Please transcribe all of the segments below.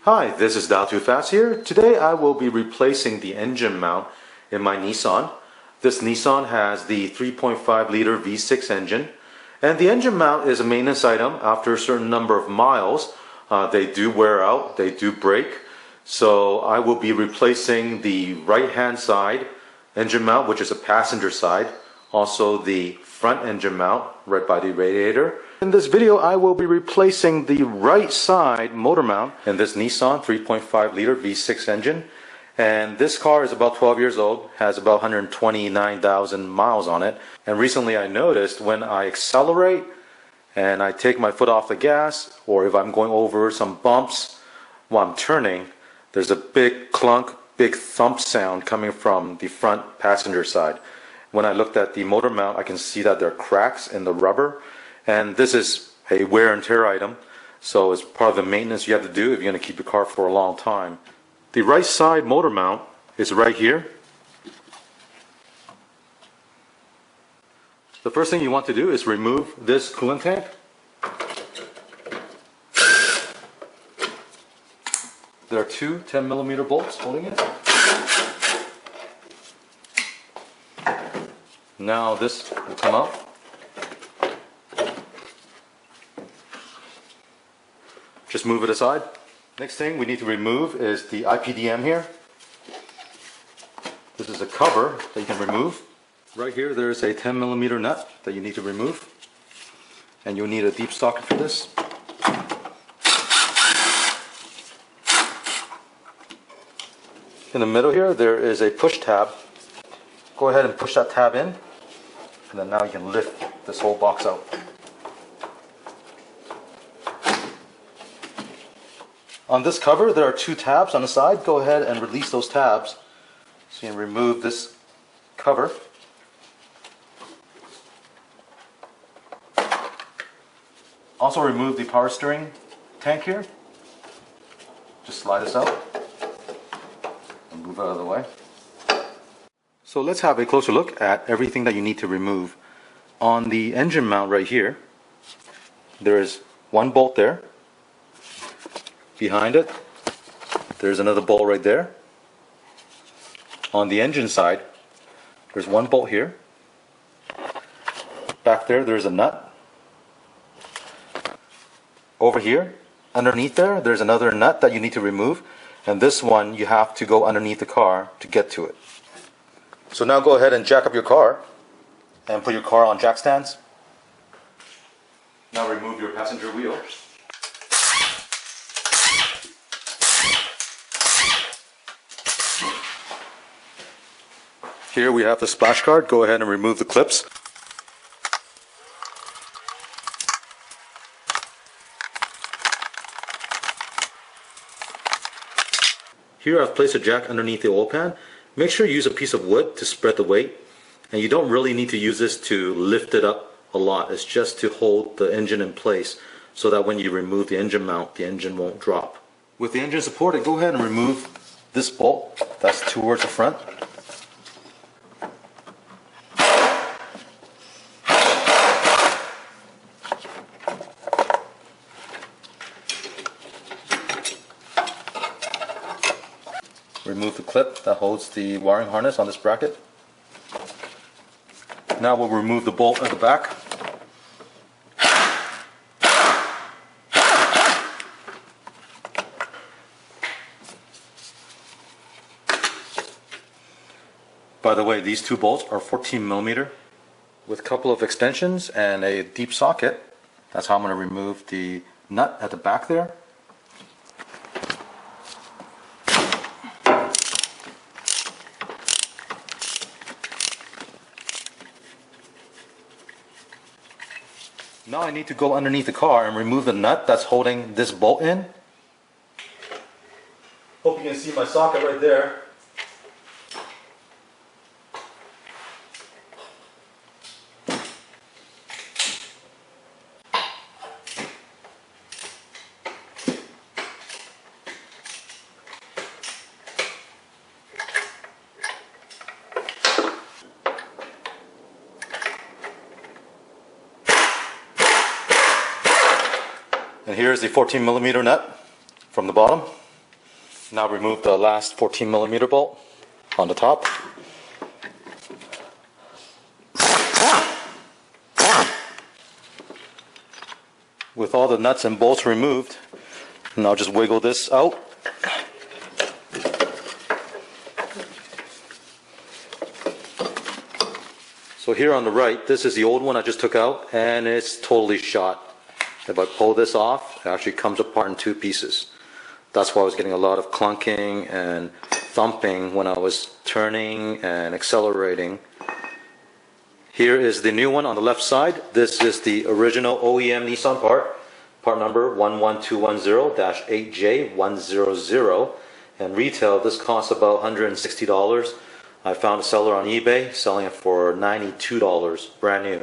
Hi, this is Dial Too Fast here. Today I will be replacing the engine mount in my Nissan. This Nissan has the 3.5 liter V6 engine, and the engine mount is a maintenance item. After a certain number of miles, they do wear out, they do break. So I will be replacing the right hand side engine mount, which is a passenger side, also the front engine mount right by the radiator. In this video I will be replacing the right side motor mount in this Nissan 3.5 liter V6 engine, and this car is about 12 years old, has about 129,000 miles on it. And recently I noticed when I accelerate and I take my foot off the gas, or if I'm going over some bumps while I'm turning, there's a big clunk, big thump sound coming from the front passenger side. When I looked at the motor mount, I can see that there are cracks in the rubber, and this is a wear and tear item, so it's part of the maintenance you have to do if you're going to keep your car for a long time. The right side motor mount is right here. The first thing you want to do is remove this coolant tank. There are two 10mm bolts holding it. Now this will come out. Just move it aside. Next thing we need to remove is the IPDM here. This is a cover that you can remove. Right here there's a 10mm nut that you need to remove, and you'll need a deep socket for this. In the middle here there is a push tab. Go ahead and push that tab in, and then now you can lift this whole box out. On this cover there are two tabs on the side. Go ahead and release those tabs so you can remove this cover. Also remove the power steering tank here. Just slide this out and move out of the way. So let's have a closer look at everything that you need to remove. On the engine mount right here, there is one bolt there. Behind it, there's another bolt right there. On the engine side, there's one bolt here. Back there, there's a nut. Over here, underneath there, there's another nut that you need to remove. And this one, you have to go underneath the car to get to it. So now go ahead and jack up your car and put your car on jack stands. Now remove your passenger wheel. Here we have the splash guard. Go ahead and remove the clips. Here I've placed a jack underneath the oil pan. Make sure you use a piece of wood to spread the weight. And you don't really need to use this to lift it up a lot. It's just to hold the engine in place so that when you remove the engine mount, the engine won't drop. With the engine supported, go ahead and remove this bolt that's towards the front. Remove the clip that holds the wiring harness on this bracket. Now we'll remove the bolt at the back. By the way, these two bolts are 14mm with a couple of extensions and a deep socket. That's how I'm going to remove the nut at the back there. Now I need to go underneath the car and remove the nut that's holding this bolt in. Hope you can see my socket right there. And here's the 14mm nut from the bottom. Now remove the last 14mm bolt on the top. With all the nuts and bolts removed, now just wiggle this out. So here on the right, this is the old one I just took out, and it's totally shot. If I pull this off, it actually comes apart in two pieces. That's why I was getting a lot of clunking and thumping when I was turning and accelerating. Here is the new one on the left side. This is the original OEM Nissan part number 11210-8J100. And retail, this costs about $160. I found a seller on eBay selling it for $92, brand new.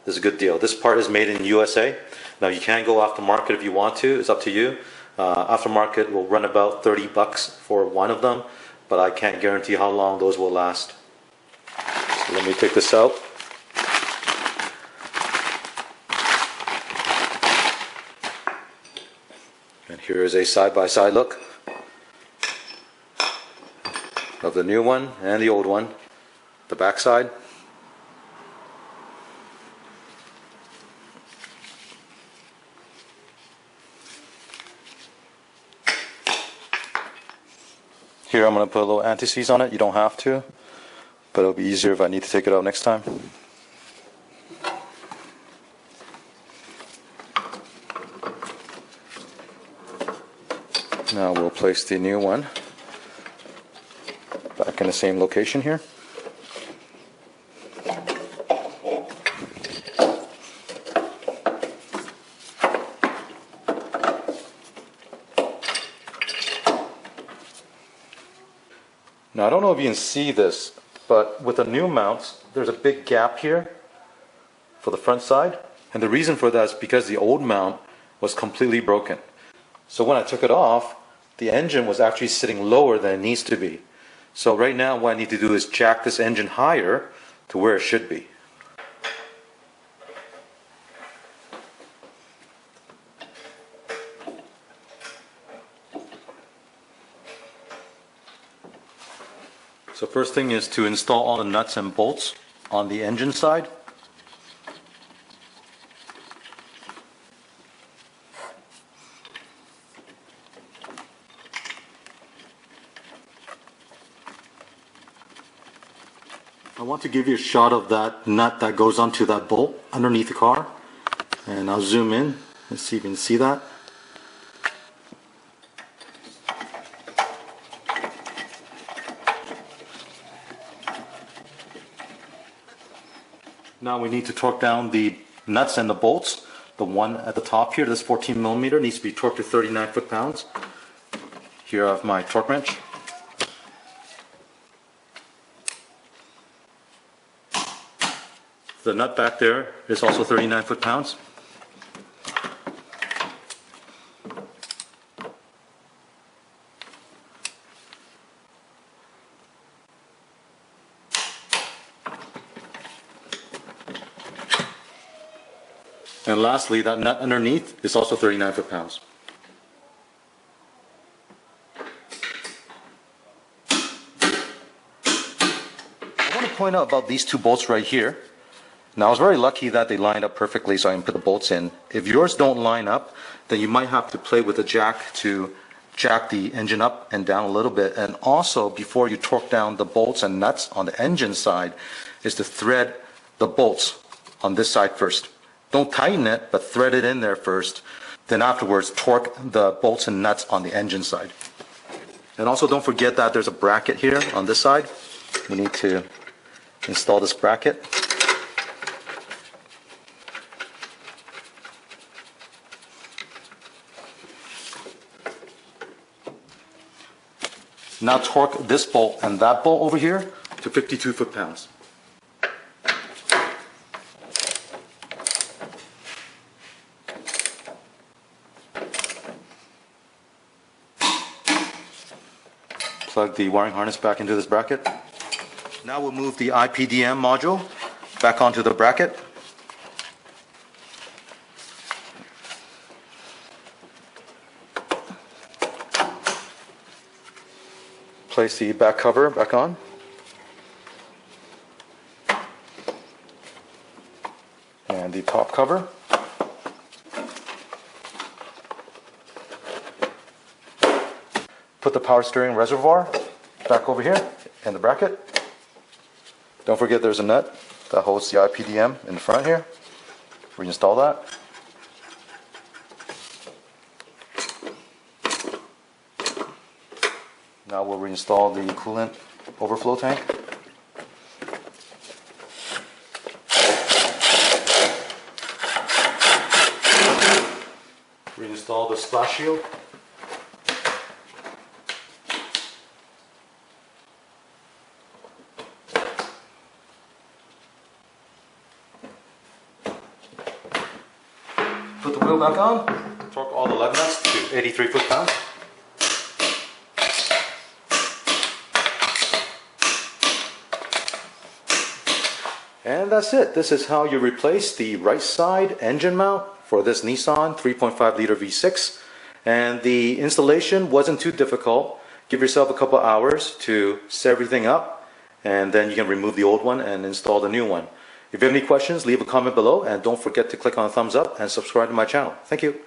This is a good deal. This part is made in USA. Now you can go aftermarket if you want to. It's up to you. Aftermarket will run about $30 for one of them, but I can't guarantee how long those will last. So let me take this out. And here is a side-by-side look of the new one and the old one, the back side. Here I'm going to put a little anti-seize on it. You don't have to, but it'll be easier if I need to take it out next time. Now we'll place the new one back in the same location here. Now I don't know if you can see this, but with the new mounts, there's a big gap here for the front side. And the reason for that is because the old mount was completely broken. So when I took it off, the engine was actually sitting lower than it needs to be. So right now what I need to do is jack this engine higher to where it should be. So first thing is to install all the nuts and bolts on the engine side. I want to give you a shot of that nut that goes onto that bolt underneath the car, and I'll zoom in and see if you can see that. Now we need to torque down the nuts and the bolts. The one at the top here, this 14mm, needs to be torqued to 39 foot-pounds. Here I have my torque wrench. The nut back there is also 39 foot-pounds. And lastly, that nut underneath is also 39 foot-pounds. I want to point out about these two bolts right here. Now I was very lucky that they lined up perfectly so I can put the bolts in. If yours don't line up, then you might have to play with the jack to jack the engine up and down a little bit. And also, before you torque down the bolts and nuts on the engine side, is to thread the bolts on this side first. Don't tighten it, but thread it in there first. Then afterwards, torque the bolts and nuts on the engine side. And also don't forget that there's a bracket here on this side. We need to install this bracket. Now torque this bolt and that bolt over here to 52 foot-pounds. Plug the wiring harness back into this bracket. Now we'll move the IPDM module back onto the bracket. Place the back cover back on. And the top cover. Put the power steering reservoir back over here in the bracket. Don't forget there's a nut that holds the IPDM in the front here. Reinstall that. Now we'll reinstall the coolant overflow tank. Reinstall the splash shield. Put the wheel back on. Torque all the lug nuts to 83 foot-pounds. And that's it. This is how you replace the right side engine mount for this Nissan 3.5 liter V6. And the installation wasn't too difficult. Give yourself a couple hours to set everything up, and then you can remove the old one and install the new one. If you have any questions, leave a comment below, and don't forget to click on the thumbs up and subscribe to my channel. Thank you.